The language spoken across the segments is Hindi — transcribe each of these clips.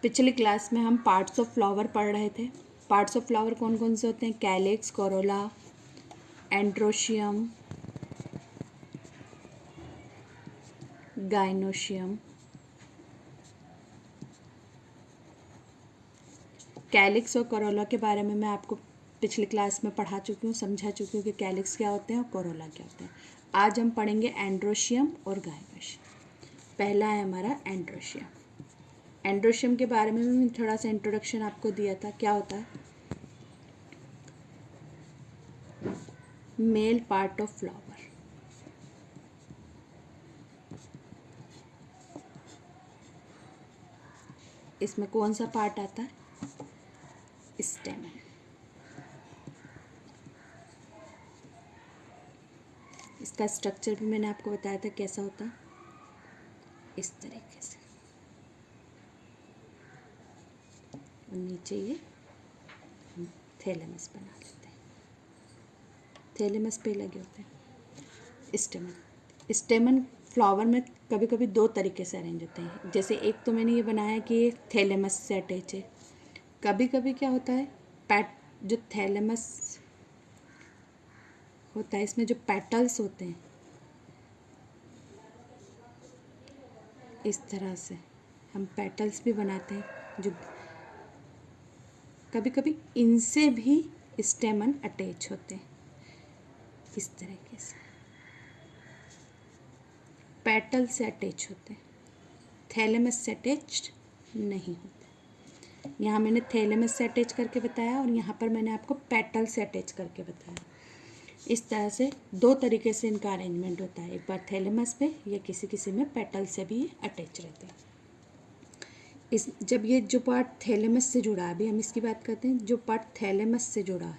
पिछली क्लास में हम पार्ट्स ऑफ फ्लावर पढ़ रहे थे। पार्ट्स ऑफ फ्लावर कौन कौन से होते हैं? Calyx, Corolla, androecium, gynoecium. Calyx और कोरोला के बारे में मैं आपको पिछली क्लास में पढ़ा चुकी हूँ, समझा चुकी हूँ कि कैलिक्स क्या होते हैं और कोरोला क्या होते हैं। आज हम पढ़ेंगे एंड्रोशियम और गाइनोशियम। पहला है हमारा एंड्रोशियम। एंड्रोशियम के बारे में भी थोड़ा सा इंट्रोडक्शन आपको दिया था। क्या होता है? Male part of flower. इसमें कौन सा पार्ट आता है? स्टेमन। इसका स्ट्रक्चर भी मैंने आपको बताया था कैसा होता है, इस तरीके से। और नीचे ये थैलेमस बना लेते हैं। थैलेमस पे लगे होते हैं स्टेमन। स्टेमन फ्लावर में कभी कभी दो तरीके से अरेंज होते हैं। जैसे एक तो मैंने ये बनाया कि ये थैलेमस से अटैच है। कभी कभी क्या होता है, जो थैलेमस होता है इसमें जो पेटल्स होते हैं इस तरह से हम पेटल्स भी बनाते हैं, जो कभी कभी इनसे भी स्टेमन अटैच होते हैं इस तरीके से। पेटल से अटैच होते हैं, थैलेमस से अटैच नहीं होते। यहाँ मैंने थैलेमस से अटैच करके बताया और यहाँ पर मैंने आपको पेटल से अटैच करके बताया। इस तरह से दो तरीके से इनका अरेंजमेंट होता है, एक बार थैलेमस पे या किसी किसी में पेटल से भी अटैच रहते हैं। जब ये जो पार्ट थैलेमस से जुड़ा है, अभी हम इसकी बात करते हैं, जो पार्ट थैलेमस से जुड़ा है,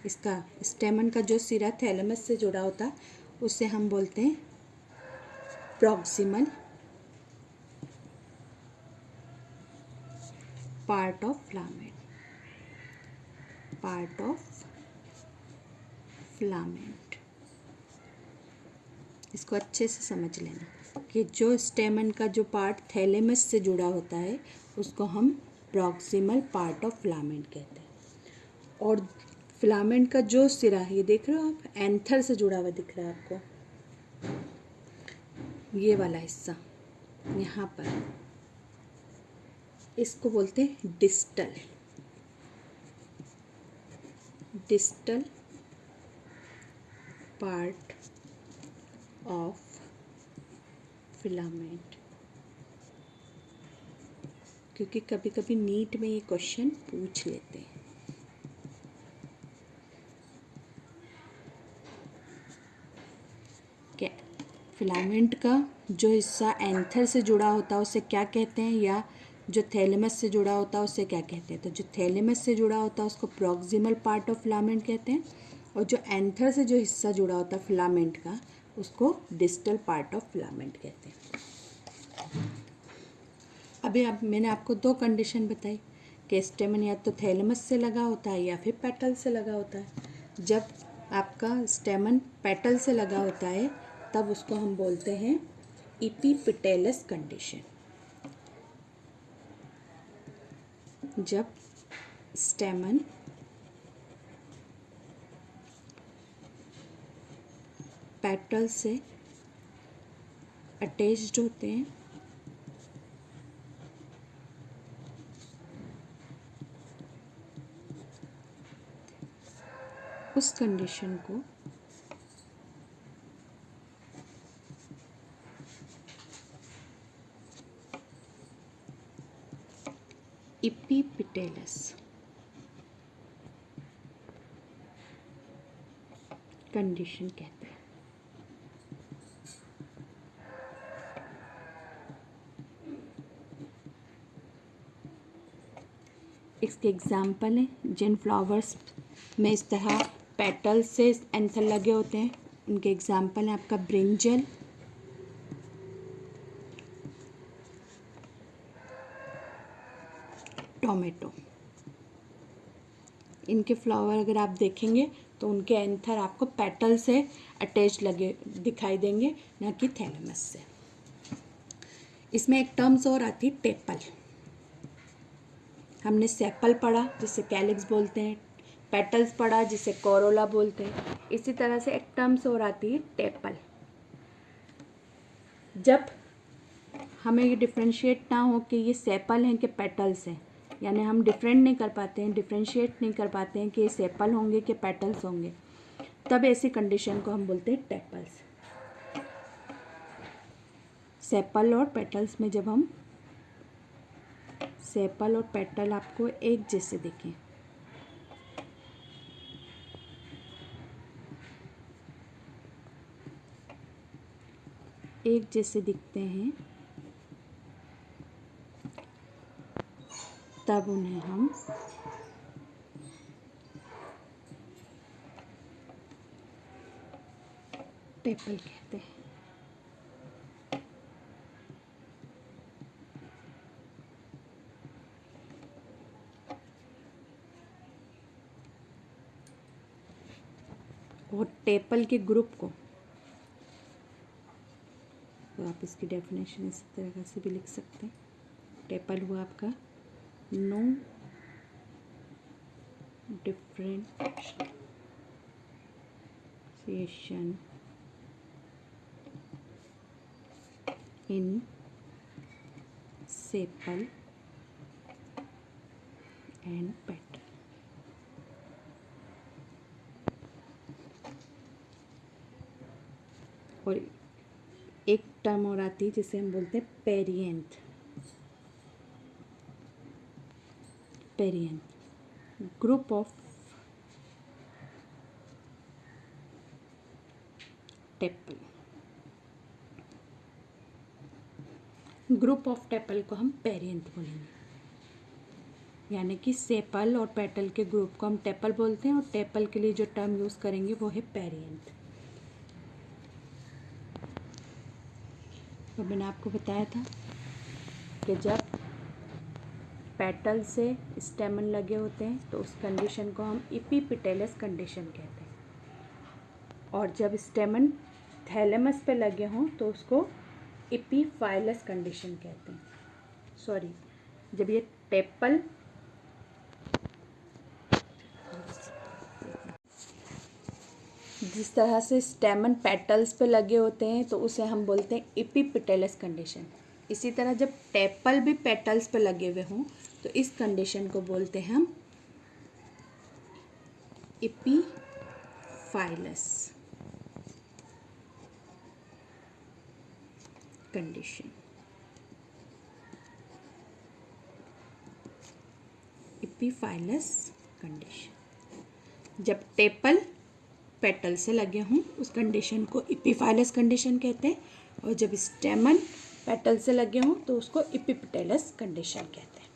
इसका स्टेमन का जो सिरा थैलेमस से जुड़ा होता है उससे हम बोलते हैं proximal part of filament. Part of filament, इसको अच्छे से समझ लेना कि जो स्टेमन का जो पार्ट थैलेमस से जुड़ा होता है उसको हम प्रॉक्सिमल पार्ट ऑफ फिलामेंट कहते हैं। और फिलामेंट का जो सिरा है, ये देख रहे हो आप, एंथर से जुड़ा हुआ दिख रहा है आपको, ये वाला हिस्सा यहाँ पर, इसको बोलते हैं distal. Distal part of filament, क्योंकि कभी कभी नीट में ये क्वेश्चन पूछ लेते हैं। क्या फिलामेंट का जो हिस्सा एंथर से जुड़ा होता है उसे क्या कहते हैं, या जो थैलेमस से जुड़ा होता है उससे क्या कहते हैं? तो जो थैलेमस से जुड़ा होता है उसको प्रॉक्सिमल पार्ट ऑफ फिलामेंट कहते हैं, और जो एंथर से जो हिस्सा जुड़ा होता है फिलामेंट का उसको डिस्टल पार्ट ऑफ फिलामेंट कहते हैं। अभी अब मैंने आपको दो कंडीशन बताई कि स्टेमन या तो थैलेमस से लगा होता है या फिर पेटल से लगा होता है। जब आपका स्टेमन पेटल से लगा होता है तब उसको हम बोलते हैं इपीपिटेलस कंडीशन। जब स्टेमन पेटल से अटैच्ड होते हैं उस कंडीशन को इपीपिटेलस कंडीशन कहते हैं। इसके एग्जाम्पल हैं जिन फ्लावर्स में इस तरह पेटल से एंथर लगे होते हैं, उनके एग्जाम्पल हैं आपका ब्रिंजल, टोमेटो। इनके फ्लावर अगर आप देखेंगे तो उनके एंथर आपको पेटल से अटैच लगे दिखाई देंगे, ना कि थैलेमस से। इसमें एक टर्म्स और आती है टेपल। हमने सेपल पढ़ा जिसे कैलिक्स बोलते हैं, पेटल्स पढ़ा जिसे कोरोला बोलते हैं। इसी तरह से एक टर्म्स और आती है टेपल। जब हमें ये डिफ्रेंशिएट ना हो कि ये सेपल हैं कि पेटल्स हैं, यानी हम डिफरेंट नहीं कर पाते हैं, डिफ्रेंशिएट नहीं कर पाते हैं कि ये सेपल होंगे कि पेटल्स होंगे, तब ऐसी कंडीशन को हम बोलते हैं टेपल्स। सेपल और पेटल्स में जब हम सेपल और पेटल आपको एक जैसे दिखें, एक जैसे दिखते हैं, तब उन्हें हम टेपल कहते हैं। और टेपल के ग्रुप को, तो आप इसकी डेफिनेशन इस तरह से भी लिख सकते हैं। टेपल हुआ आपका no differentiation in sepal and petal. और एक टर्म और आती है जिसे हम बोलते हैं perianth. Perianth group of tepal. Group of tepal को हम पेरिएंथ बोलेंगे, यानी कि सेपल और पेटल के ग्रुप को हम टेपल बोलते हैं, और टेपल के लिए जो टर्म यूज़ करेंगे वो है पेरिएंथ। तो मैंने आपको बताया था कि जब पेटल से स्टेमन लगे होते हैं तो उस कंडीशन को हम इपीपिटेलस कंडीशन कहते हैं, और जब स्टेमन थैलेमस पे लगे हों तो उसको इपीफाइलस कंडीशन कहते हैं। सॉरी, जब ये टेपल जिस तरह से स्टेमन पेटल्स पे लगे होते हैं तो उसे हम बोलते हैं इपीपिटेलस कंडीशन। इसी तरह जब टेपल भी पेटल्स पे लगे हुए हों तो इस कंडीशन को बोलते हैं हम इपीफाइलस कंडीशन। इपीफाइलस कंडीशन, जब टेपल पेटल से लगे हों उस कंडीशन को इपीफाइलस कंडीशन कहते हैं, और जब स्टेमन पेटल से लगे हों तो उसको इपीपिटेलस कंडीशन कहते हैं।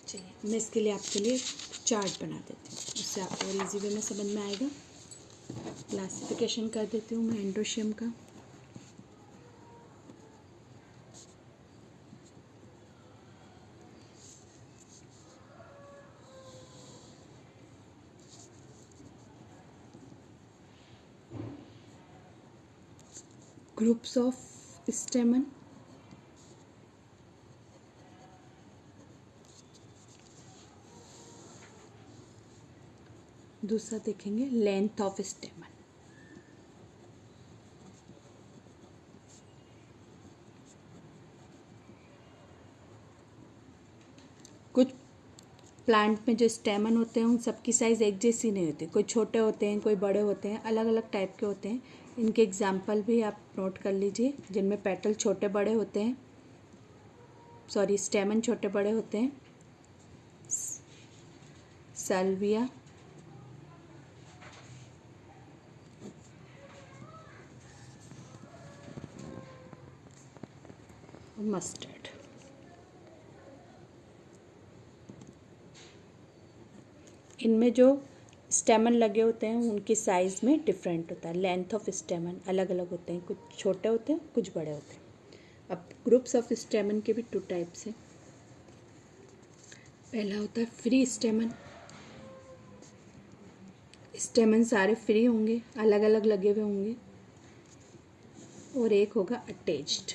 चलिए मैं इसके लिए आपके लिए चार्ट बना देती हूँ, उससे आपको और इजी वे में समझ में आएगा। क्लासिफिकेशन कर देती हूँ मैं एंड्रोशियम का। ग्रुप्स ऑफ स्टेमन, दूसरा देखेंगे लेंथ ऑफ स्टेमन। कुछ प्लांट में जो स्टेमन होते हैं उन सबकी साइज़ एक जैसी नहीं होती, कोई छोटे होते हैं, कोई बड़े होते हैं, अलग अलग टाइप के होते हैं। इनके एग्जाम्पल भी आप नोट कर लीजिए जिनमें पेटल छोटे बड़े होते हैं, सॉरी स्टेमन छोटे बड़े होते हैं। Salvia, mustard. इनमें जो स्टेमन लगे होते हैं उनकी साइज़ में डिफरेंट होता है, लेंथ ऑफ स्टेमन अलग अलग होते हैं, कुछ छोटे होते हैं कुछ बड़े होते हैं। अब ग्रुप्स ऑफ स्टेमन के भी टू टाइप्स हैं। पहला होता है फ्री स्टेमन। स्टेमन सारे फ्री होंगे, अलग अलग लगे हुए होंगे। और एक होगा अटैच्ड।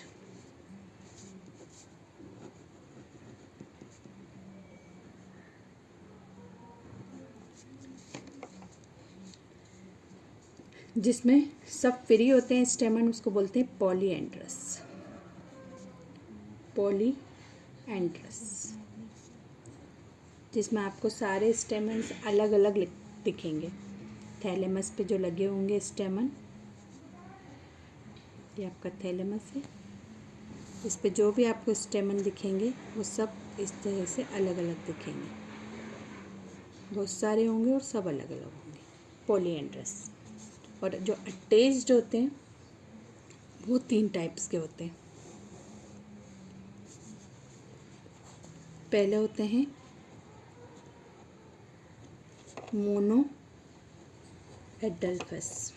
जिसमें सब फ्री होते हैं स्टेमन, उसको बोलते हैं पॉलीएंड्रस। पॉलीएंड्रस जिसमें आपको सारे स्टेमन्स अलग अलग दिखेंगे। थैलेमस पे जो लगे होंगे स्टेमन, ये आपका थैलेमस है, इस पे जो भी आपको स्टेमन दिखेंगे वो सब इस तरह से अलग अलग दिखेंगे, बहुत सारे होंगे और सब अलग अलग होंगे, पॉलीएंड्रस। और जो अटैच्ड होते हैं वो 3 टाइप्स के होते हैं। पहले होते हैं मोनो एडल्फस,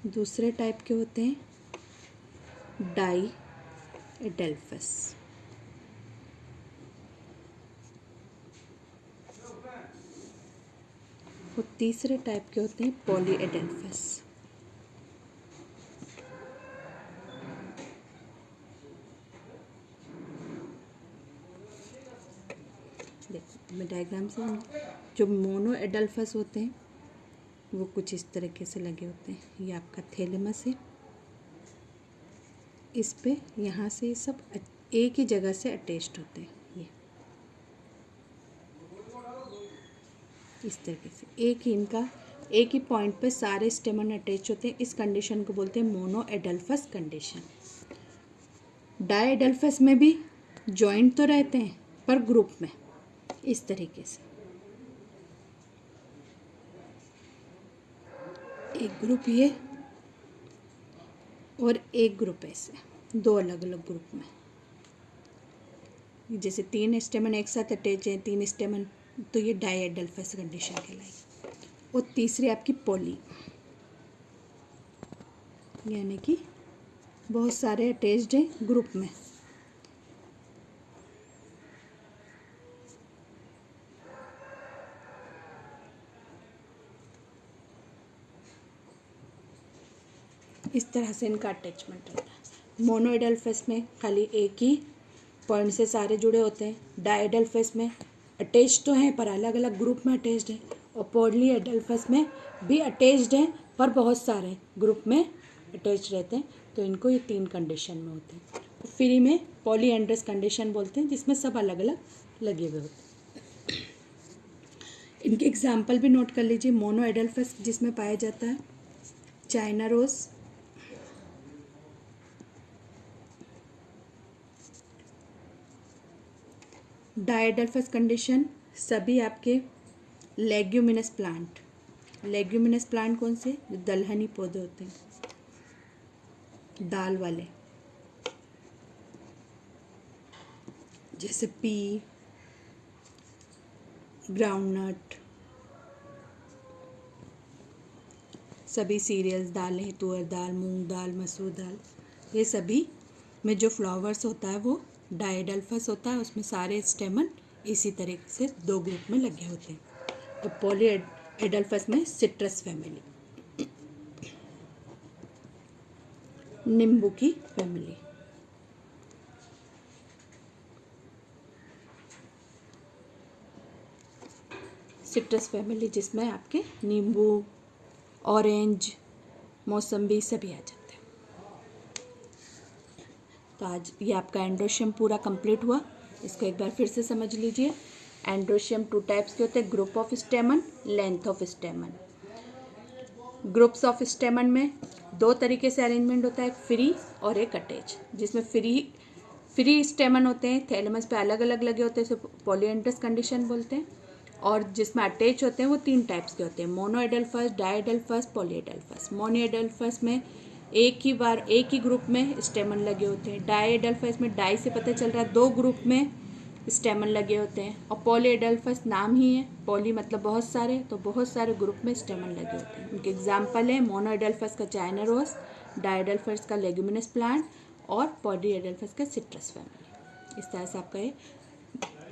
दूसरे टाइप के होते हैं डाई एडल्फस, और तीसरे टाइप के होते हैं पॉली एडल्फस। देखो मैं डायग्राम से, जो मोनो एडल्फस होते हैं वो कुछ इस तरीके से लगे होते हैं। ये आपका थैलेमस है, इस पे यहाँ से सब एक ही जगह से अटैच्ड होते हैं। ये इस तरीके से एक ही पॉइंट पे सारे स्टेमन अटैच होते हैं। इस कंडीशन को बोलते हैं monadelphous condition. Diadelphous में भी जॉइंट तो रहते हैं पर ग्रुप में, इस तरीके से एक ग्रुप ये और एक ग्रुप ऐसे, 2 अलग अलग ग्रुप में। जैसे 3 स्टेमन एक साथ अटैच हैं, 3 स्टेमन, तो ये डाई एडल्फस कंडीशन कहलाएगी। और तीसरी आपकी पॉली, यानी कि बहुत सारे अटैच्ड हैं ग्रुप में। इस तरह से इनका अटैचमेंट रहता है। मोनो एडल्फस में खाली एक ही पॉइंट से सारे जुड़े होते हैं। डाई एडल्फस में अटैच तो हैं पर अलग अलग ग्रुप में अटैच्ड हैं। और पॉली एडल्फस में भी अटैच्ड हैं पर बहुत सारे ग्रुप में अटैच रहते हैं। तो इनको ये 3 कंडीशन में होते हैं। फ्री में पॉलीएंड्रस कंडीशन बोलते हैं, जिसमें सब अलग अलग लगे हुए होते हैं। इनके एग्जाम्पल भी नोट कर लीजिए। मोनो एडल्फस जिसमें पाया जाता है China rose, diadelphous condition सभी आपके लेग्यूमिनस प्लांट। लेग्यूमिनस प्लांट कौन से? जो दलहनी पौधे होते हैं, दाल वाले, जैसे पी, ग्राउंडनट, सभी सीरियल्स, दालें, तुअर दाल, मूंग दाल, मसूर दाल, ये सभी में जो फ्लावर्स होता है वो डाई एडल्फस होता है। उसमें सारे स्टेमन इसी तरीके से 2 ग्रुप में लगे होते हैं। तो पॉली एडल्फस में सिट्रस फैमिली, नींबू की फैमिली, सिट्रस फैमिली जिसमें आपके नींबू, ऑरेंज, मौसम्बी सभी आ जाते हैं। तो आज ये आपका एंड्रोशियम पूरा कंप्लीट हुआ। इसको एक बार फिर से समझ लीजिए। एंड्रोशियम 2 टाइप्स के होते हैं, group of स्टेमन, length of स्टेमन। Groups of स्टेमन में 2 तरीके से अरेंजमेंट होता है, एक फ्री और एक अटैच। जिसमें फ्री स्टेमन होते हैं, थैलेमस पे अलग अलग लगे होते हैं, इसे पॉलीएंड्रस कंडीशन बोलते हैं। और जिसमें अटैच होते हैं वो 3 टाइप्स के होते हैं, monadelphous, diadelphous, polyadelphous. Monadelphous में एक ही ग्रुप में स्टेमन लगे होते हैं। डाई एडल्फस में डाई से पता चल रहा है 2 ग्रुप में स्टेमन लगे होते हैं। और पॉली एडल्फस नाम ही है, पॉली मतलब बहुत सारे, तो बहुत सारे ग्रुप में स्टेमन लगे होते हैं। उनके एग्जाम्पल है मोनो एडल्फस का चाइना रोज, डाई एडल्फस का लेग्यूमिनस प्लांट और पॉली एडल्फस का सिट्रस फैमिली। इस तरह से आपका ये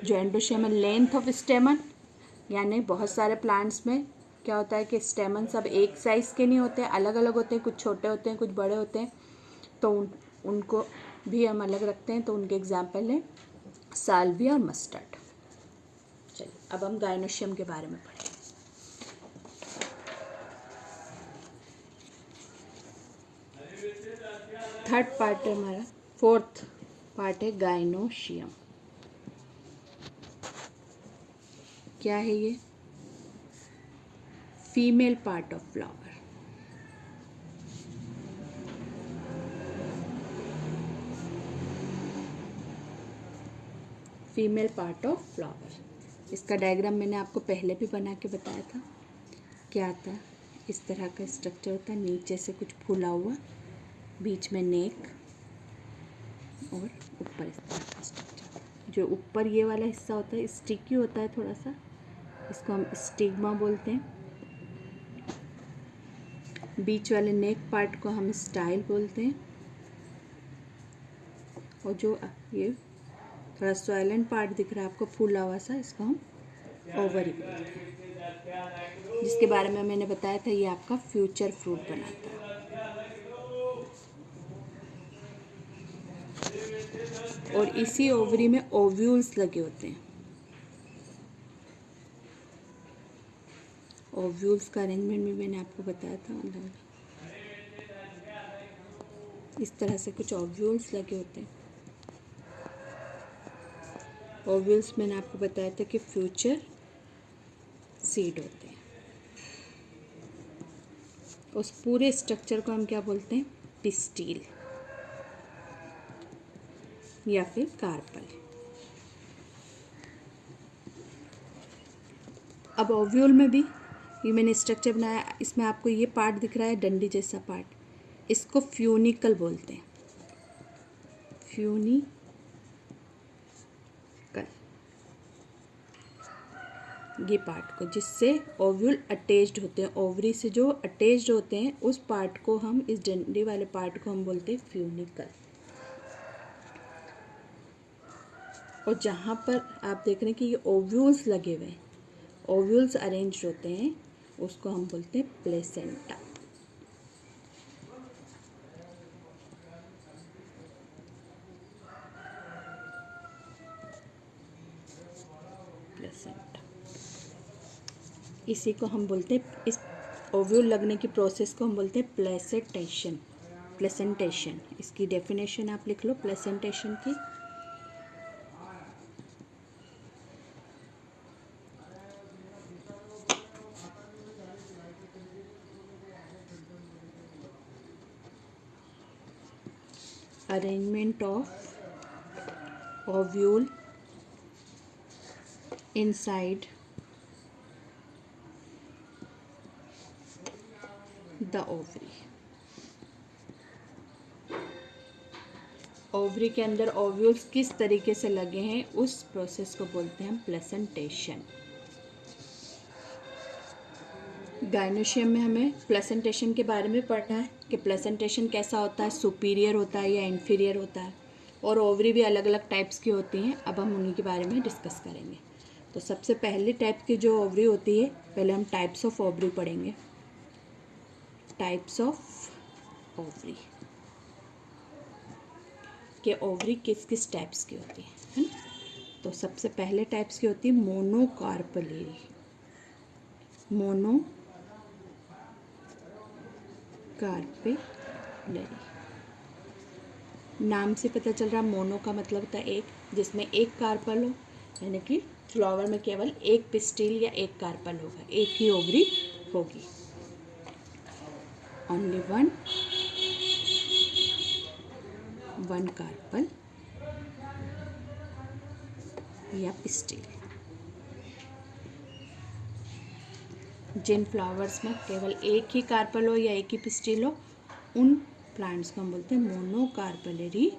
जो एंड्रोशियम है, लेंथ ऑफ स्टेमन यानी बहुत सारे प्लांट्स में क्या होता है कि स्टेमन सब एक साइज़ के नहीं होते, अलग अलग होते हैं, कुछ छोटे होते हैं, कुछ बड़े होते हैं, तो उनको भी हम अलग रखते हैं। तो उनके एग्जाम्पल हैं साल्विया और मस्टर्ड। चलिए अब हम गायनोशियम के बारे में पढ़ें। थर्ड पार्ट है हमारा, फोर्थ पार्ट है गायनोशियम। क्या है ये? Female part of flower. Female part of flower. इसका डायग्राम मैंने आपको पहले भी बना के बताया था। क्या था? इस तरह का स्ट्रक्चर होता है, नीचे से कुछ फूला हुआ, बीच में नेक और ऊपर इस तरह का स्ट्रक्चर। जो ऊपर ये वाला हिस्सा होता है स्टिकी होता है थोड़ा सा, इसको हम स्टिग्मा बोलते हैं। बीच वाले नेक पार्ट को हम स्टाइल बोलते हैं, और जो ये थोड़ा सॉइलेंट पार्ट दिख रहा है आपको फूला हुआ सा, इसको हम ओवरी बोलते हैं, जिसके बारे में मैंने बताया था ये आपका फ्यूचर फ्रूट बनाता है। और इसी ओवरी में ओव्यूल्स लगे होते हैं। ओव्यूल्स का अरेंजमेंट भी मैंने आपको बताया था। इस तरह से कुछ ओव्यूल्स लगे होते हैं। ओव्यूल्स मैंने आपको बताया था कि फ्यूचर सीड होते हैं। उस पूरे स्ट्रक्चर को हम क्या बोलते हैं? पिस्टिल या फिर कार्पल। अब ओव्यूल में भी ये मैंने स्ट्रक्चर बनाया, इसमें आपको ये पार्ट दिख रहा है डंडी जैसा पार्ट, इसको फ्यूनिकल बोलते हैं। फ्यूनिकल। ये पार्ट को जिससे ओव्यूल अटैच्ड होते हैं, ओवरी से जो अटैच्ड होते हैं उस पार्ट को हम, इस डंडी वाले पार्ट को हम बोलते हैं फ्यूनिकल। और जहाँ पर आप देख रहे हैं कि ये ओव्यूल्स लगे हुए हैं, ओव्यूल्स अरेंज होते हैं, उसको हम बोलते हैं प्लेसेंटा। प्लेसेंटा, इसी को हम बोलते हैं, इस ओव्यूल लगने की प्रोसेस को हम बोलते हैं प्लेसेंटेशन। प्लेसेंटेशन, इसकी डेफिनेशन आप लिख लो प्लेसेंटेशन की। Arrangement of ovule inside the ovary। Ovary के अंदर ओव्यूल्स किस तरीके से लगे हैं उस प्रोसेस को बोलते हैं हम प्लेसेंटेशन। गायनोशियम में हमें प्लेसेंटेशन के बारे में पढ़ना है कि प्लेसेंटेशन कैसा होता है, सुपीरियर होता है या इन्फीरियर होता है, और ओवरी भी अलग अलग टाइप्स की होती हैं। अब हम उन्हीं के बारे में डिस्कस करेंगे। तो सबसे पहले टाइप की जो ओवरी होती है, पहले हम टाइप्स ऑफ ओवरी पढ़ेंगे। टाइप्स ऑफ ओवरी के ओवरी किस किस टाइप्स की होती है ना। तो सबसे पहले टाइप्स की होती है मोनोकार्पेलरी। मोनोकार्पेलरी, नाम से पता चल रहा, मोनो का मतलब होता है एक, जिसमें एक कार्पल हो, यानी कि फ्लावर में केवल एक पिस्टिल या एक कार्पल होगा, एक ही ओवरी होगी। ओनली वन कार्पल या पिस्टिल। जिन फ्लावर्स में केवल एक ही कार्पल हो या एक ही पिस्टिल हो, उन प्लांट्स को हम बोलते हैं मोनोकार्पेलरी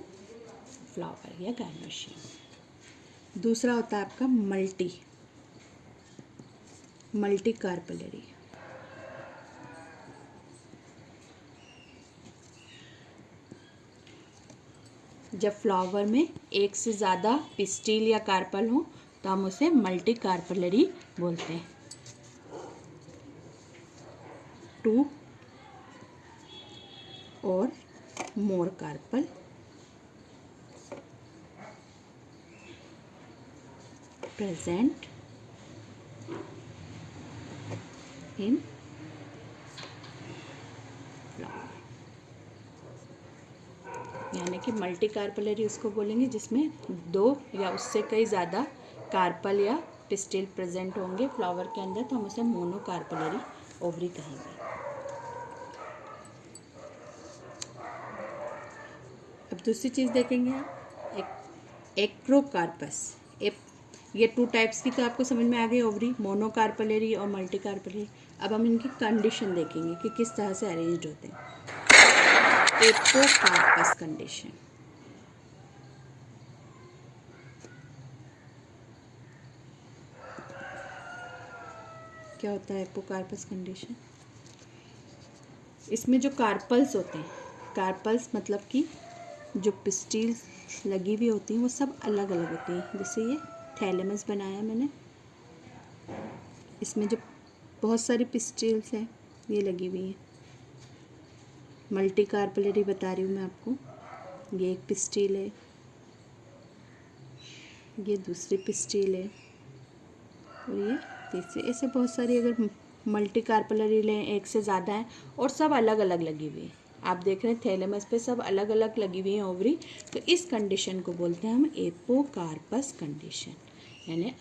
फ्लावर या गायनोशियम। दूसरा होता है आपका मल्टी कार्पेलरी। जब फ्लावर में एक से ज़्यादा पिस्टिल या कार्पल हो तो हम उसे मल्टी कार्पेलरी बोलते हैं। 2 और मोर कार्पल present in flower, यानी कि मल्टी कार्पलरी उसको बोलेंगे जिसमें 2 या उससे कई ज़्यादा कार्पल या पिस्टिल प्रेजेंट होंगे फ्लावर के अंदर, तो हम उसे मोनो कार्पलरी ओवरी कहेंगे। अब दूसरी चीज़ देखेंगे आप, एक एक्रोकार्पस। ये 2 टाइप्स की तो आपको समझ में आ गई, ओवरी, मोनोकार्पलरी और मल्टी कार्पलरी। अब हम इनकी कंडीशन देखेंगे कि किस तरह से अरेंज्ड होते हैं। एपोकार्पस कंडीशन, क्या होता है एपोकार्पस कंडीशन? इसमें जो कार्पल्स होते हैं, कार्पल्स मतलब कि जो पिस्टिल्स लगी हुई होती हैं वो सब अलग अलग होती हैं। जैसे ये थैलेमस बनाया मैंने, इसमें जो बहुत सारी पिस्टिल्स हैं ये लगी हुई हैं। मल्टी कार्पलरी बता रही हूँ मैं आपको, ये एक पिस्टिल है, ये दूसरी पिस्टिल है और ये तीसरी। ऐसे बहुत सारी अगर मल्टी कार्पलरी लें, एक से ज़्यादा हैं और सब अलग अलग लगी हुई है। आप देख रहे हैं थैलेमस पे सब अलग अलग लगी हुई हैं ओवरी, तो इस कंडीशन को बोलते हैं हम एपोकार्पस कंडीशन। यानी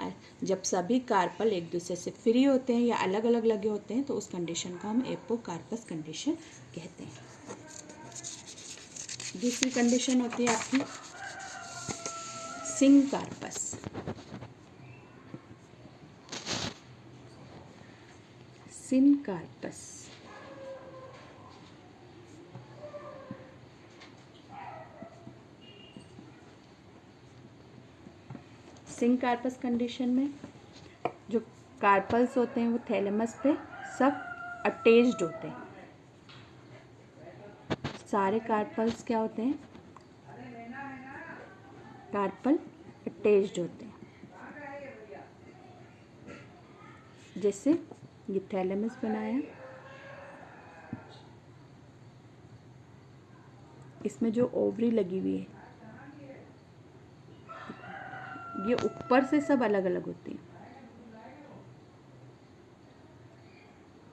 जब सभी कार्पल एक दूसरे से फ्री होते हैं या अलग अलग लगे होते हैं तो उस कंडीशन को हम एपोकार्पस कंडीशन कहते हैं। दूसरी कंडीशन होती है आपकी सिंकार्पस। सिंकार्पस सिंकार्पस कंडीशन में जो कार्पल्स होते हैं वो थैलेमस पे सब अटैच्ड होते हैं। सारे कार्पल्स क्या होते हैं? कार्पल अटैच्ड होते हैं। जैसे ये थैलेमस बनाया, इसमें जो ओवरी लगी हुई है ये ऊपर से सब अलग अलग होती है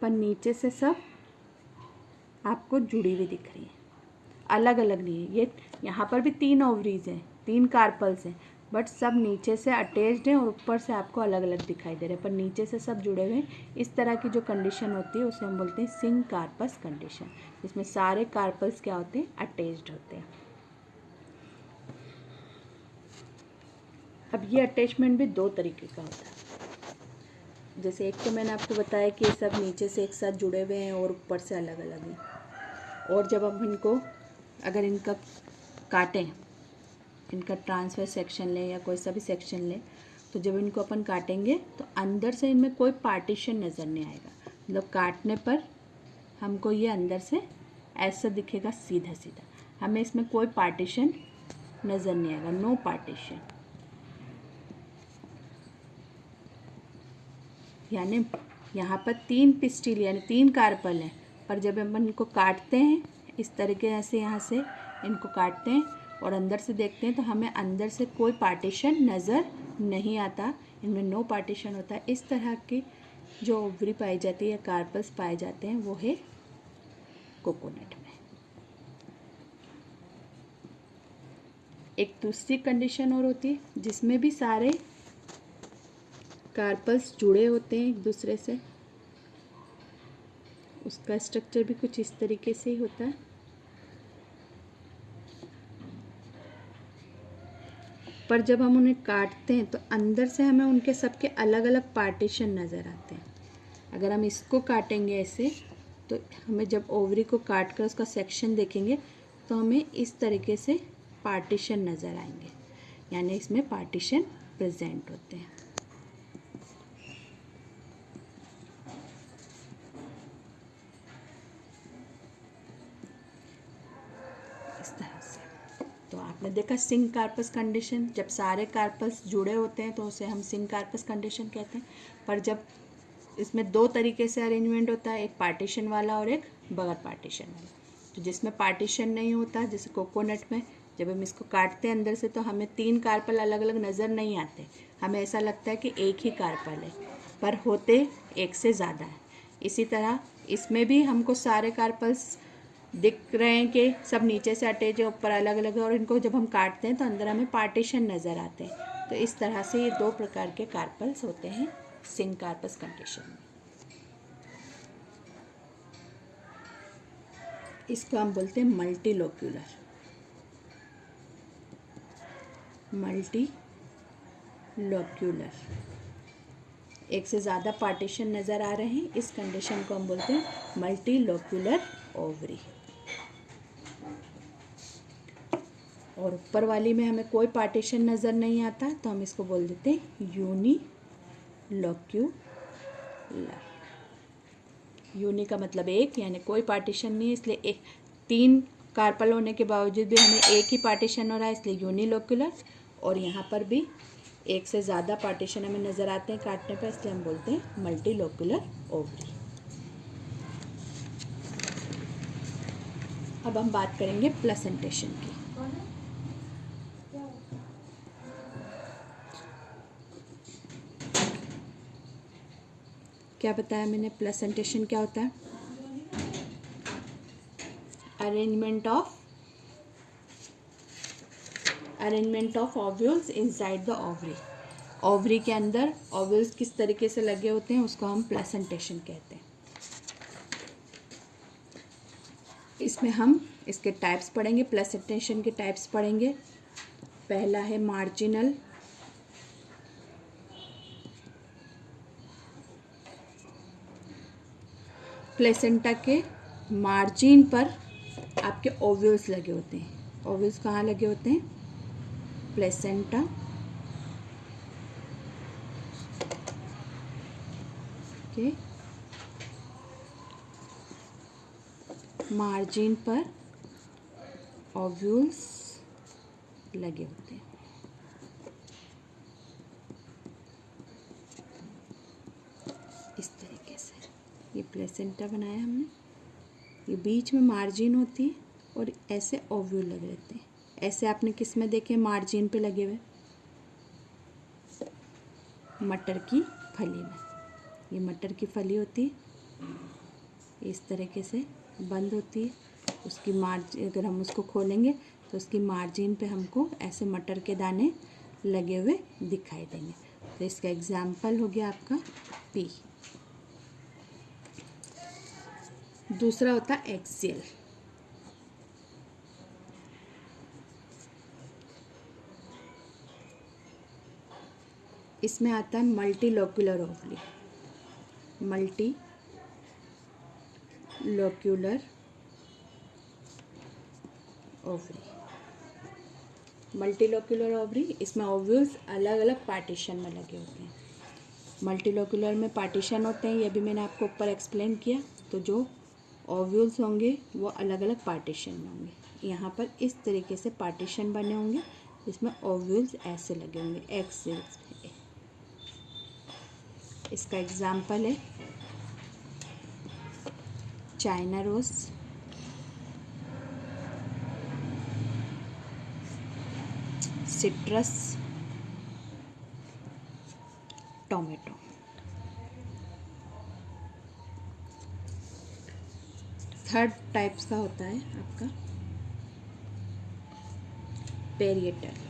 पर नीचे से सब आपको जुड़ी हुई दिख रही है, अलग अलग नहीं है। ये यहाँ पर भी 3 ओवरीज हैं, 3 कार्पल्स हैं, बट सब नीचे से अटैच्ड हैं और ऊपर से आपको अलग अलग दिखाई दे रहे हैं पर नीचे से सब जुड़े हुए हैं। इस तरह की जो कंडीशन होती है उसे हम बोलते हैं सिंकार्पस कंडीशन, जिसमें सारे कार्पल्स क्या होते हैं? अटैच्ड होते हैं। अब ये अटैचमेंट भी 2 तरीके का होता है। जैसे एक तो मैंने आपको बताया कि ये सब नीचे से एक साथ जुड़े हुए हैं और ऊपर से अलग अलग हैं, और जब हम इनको अगर इनका काटें, इनका ट्रांसफर सेक्शन लें या कोई सा भी सेक्शन लें, तो जब इनको अपन काटेंगे तो अंदर से इनमें कोई पार्टीशन नज़र नहीं आएगा। मतलब काटने पर हमको ये अंदर से ऐसा दिखेगा सीधा सीधा, हमें इसमें कोई पार्टीशन नज़र नहीं आएगा, नो पार्टीशन। यानी यहाँ पर 3 पिस्टिल यानी 3 कार्पल हैं, पर जब हम इनको काटते हैं इस तरीके से, यहाँ से इनको काटते हैं और अंदर से देखते हैं तो हमें अंदर से कोई पार्टीशन नज़र नहीं आता, इनमें नो पार्टीशन होता है। इस तरह की जो ओवरी पाई जाती है या कार्पल्स पाए जाते हैं वो है कोकोनट में। एक दूसरी कंडीशन और होती है जिसमें भी सारे कार्पल्स जुड़े होते हैं एक दूसरे से, उसका स्ट्रक्चर भी कुछ इस तरीके से ही होता है, पर जब हम उन्हें काटते हैं तो अंदर से हमें उनके सबके अलग अलग पार्टीशन नज़र आते हैं। अगर हम इसको काटेंगे ऐसे तो हमें जब ओवरी को काट कर उसका सेक्शन देखेंगे तो हमें इस तरीके से पार्टीशन नज़र आएंगे, यानी इसमें पार्टीशन प्रेजेंट होते हैं। इस तरह से तो आपने देखा सिंक कार्पस कंडीशन, जब सारे कार्पस जुड़े होते हैं तो उसे हम सिंक कार्पस कंडीशन कहते हैं। पर जब इसमें दो तरीके से अरेंजमेंट होता है, एक पार्टीशन वाला और एक बगैर पार्टीशन वाला। तो जिसमें पार्टीशन नहीं होता, जैसे कोकोनट में जब हम इसको काटते हैं अंदर से तो हमें 3 कार्पल अलग अलग नज़र नहीं आते, हमें ऐसा लगता है कि एक ही कार्पल है, पर होते एक से ज़्यादा है। इसी तरह इसमें भी हमको सारे कार्पल्स दिख रहे हैं कि सब नीचे से अटैच है, ऊपर अलग अलग है, और इनको जब हम काटते हैं तो अंदर हमें पार्टीशन नज़र आते हैं। तो इस तरह से ये 2 प्रकार के कार्पल्स होते हैं सिंक कार्पस कंडीशन में। इसको हम बोलते हैं मल्टीलोक्यूलर। एक से ज़्यादा पार्टीशन नज़र आ रहे हैं, इस कंडीशन को हम बोलते हैं मल्टीलोक्यूलर ओवरी। और ऊपर वाली में हमें कोई पार्टीशन नज़र नहीं आता तो हम इसको बोल देते हैं यूनिलोक्यूलर। यूनि का मतलब एक, यानी कोई पार्टीशन नहीं है, इसलिए 3 कार्पल होने के बावजूद भी हमें एक ही पार्टीशन हो रहा है, इसलिए यूनिलोक्यूलर। और यहाँ पर भी एक से ज़्यादा पार्टीशन हमें नज़र आते हैं काटने पर, इसलिए हम बोलते हैं मल्टीलोक्यूलर ओवरी। अब हम बात करेंगे प्लेसेंटेशन की। क्या बताया मैंने, प्लेसेंटेशन क्या होता है? Arrangement of ovules inside the ovary. Ovary के अंदर ओव्यूल्स किस तरीके से लगे होते हैं उसको हम प्लेसेंटेशन कहते हैं। इसमें हम इसके टाइप्स पढ़ेंगे, प्लेसेंटेशन के टाइप्स पढ़ेंगे। पहला है मार्जिनल, प्लेसेंटा के मार्जिन पर आपके ओव्यूल्स लगे होते हैं। ओव्यूल्स कहाँ लगे होते हैं? प्लेसेंटा के मार्जिन पर ओव्यूल्स लगे होते हैं। इस तरीके से ये प्लेसेंटा बनाया हमने, ये बीच में मार्जिन होती है और ऐसे ओव्यूल लगे रहते हैं। ऐसे आपने किस में देखे मार्जिन पे लगे हुए? मटर की फली में। ये मटर की फली होती है, इस तरीके से बंद होती है। उसकी मार्जिन, अगर हम उसको खोलेंगे तो उसकी मार्जिन पे हमको ऐसे मटर के दाने लगे हुए दिखाई देंगे। तो इसका एग्जाम्पल हो गया आपका पी। दूसरा होता है एक्सियल। इसमें आता है multilocular ovary. Multilocular ovary, multilocular ovary, इसमें ओव्यूल्स अलग अलग पार्टीशन में लगे होते हैं। मल्टीलोक्यूलर में पार्टीशन होते हैं, ये भी मैंने आपको ऊपर एक्सप्लेन किया। तो जो ओव्यूल्स होंगे वो अलग अलग पार्टीशन में होंगे। यहाँ पर इस तरीके से पार्टीशन बने होंगे जिसमें ओव्यूल्स ऐसे लगे होंगे एक्सेल्स। इसका एग्जाम्पल है China rose, citrus, tomato. Third types का होता है आपका पेरिएटल।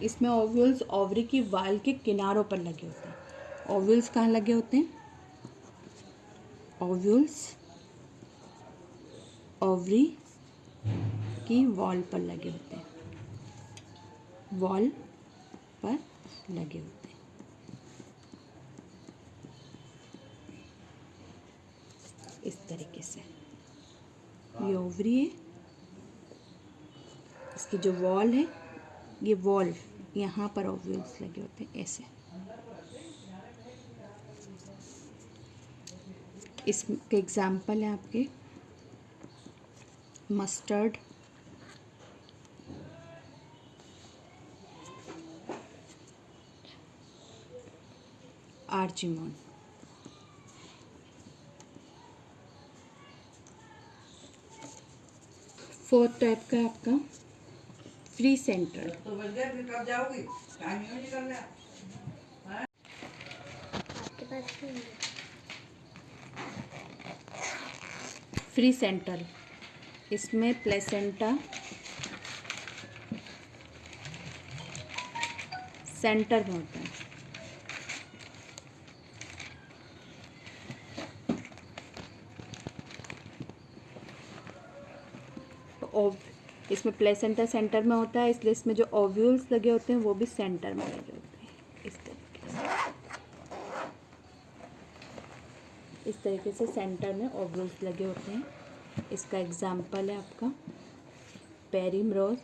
इसमें ओव्यूल्स ओवरी की वाल के किनारों पर लगे होते हैं। ओव्यूल्स कहाँ लगे होते हैं? ओव्यूल्स ओवरी की वॉल पर लगे होते हैं, वॉल पर लगे होते हैं। इस तरीके से ये ओवरी है, इसकी जो वॉल है, ये वॉल, यहाँ पर ओव्यूल्स लगे होते हैं ऐसे। इसके एग्जाम्पल है आपके मस्टर्ड, आर्जिमोन। फोर्थ टाइप का आपका फ्री सेंट्रल। तो बच गया, फिर कब जाओगी? टाइम यूं निकल गया। फ्री सेंट्रल, इसमें प्लेसेंटा सेंटर में होता है। तो इसमें प्लेसेंटा सेंटर में होता है, इसलिए इसमें जो ओव्यूल्स लगे होते हैं वो भी सेंटर में लगे होते हैं। इस तरीके से सेंटर में ओव्यूल्स लगे होते हैं। इसका एग्जाम्पल है आपका पेरिमरोज,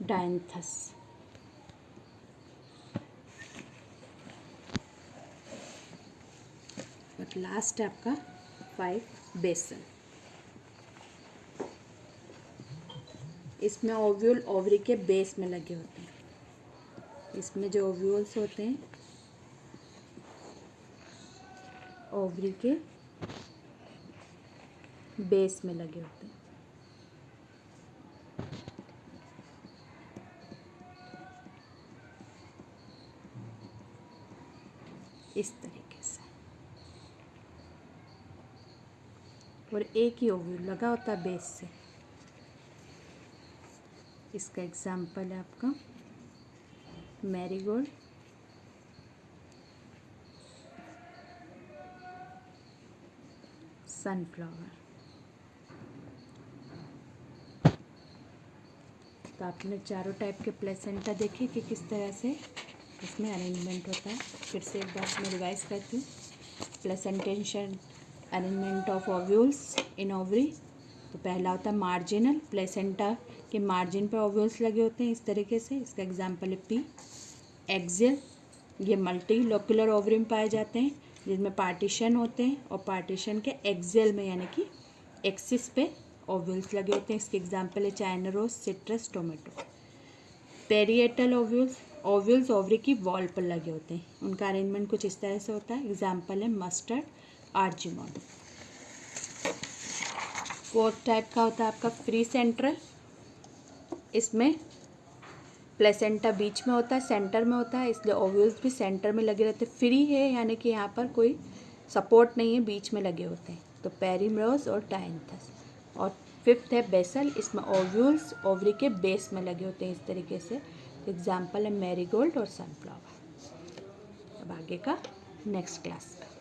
डायंथस। और लास्ट है आपका 5 बेसल। इसमें ओव्यूल ओवरी के बेस में लगे होते हैं। इसमें जो ओव्यूल्स होते हैं ओवरी के बेस में लगे होते हैं। इस तरीके से, और एक ही ओव्यूल लगा होता है बेस से। इसका एग्जाम्पल है आपका मैरीगोल्ड, सनफ्लावर। तो आपने चारों टाइप के प्लेसेंटा देखे कि किस तरह से इसमें अरेंजमेंट होता है। फिर से एक बार मैं रिवाइज करती हूँ। Placentation arrangement of ovules in ovary. तो पहला होता है मार्जिनल, प्लेसेंटा के मार्जिन पे ओव्यूल्स लगे होते हैं इस तरीके से। इसका एग्जांपल है पी। एक्सियल, ये मल्टी लोकुलर ओवरी में पाए जाते हैं जिसमें पार्टीशन होते हैं, और पार्टीशन के एक्सियल में यानी कि एक्सिस पे ओव्यूल्स लगे होते हैं। इसके एग्जांपल है China rose, citrus, tomato. Parietal ovules, ovules ovary की वॉल पर लगे होते हैं। उनका अरेंजमेंट कुछ इस तरह से होता है। एग्जांपल है मस्टर्ड, आर्जिमोन। फोर्थ टाइप का होता है आपका फ्री सेंट्रल। इसमें प्लेसेंटा बीच में होता है, सेंटर में होता है, इसलिए ओव्यूल्स भी सेंटर में लगे रहते हैं। फ्री है यानी कि यहाँ पर कोई सपोर्ट नहीं है, बीच में लगे होते हैं। तो पेरिमरोज और डायंथस। और फिफ्थ है बेसल, इसमें ओव्यूल्स ओवरी के बेस में लगे होते हैं इस तरीके से। एग्जाम्पल है मैरीगोल्ड और सनफ्लावर। अब आगे का नेक्स्ट क्लास में।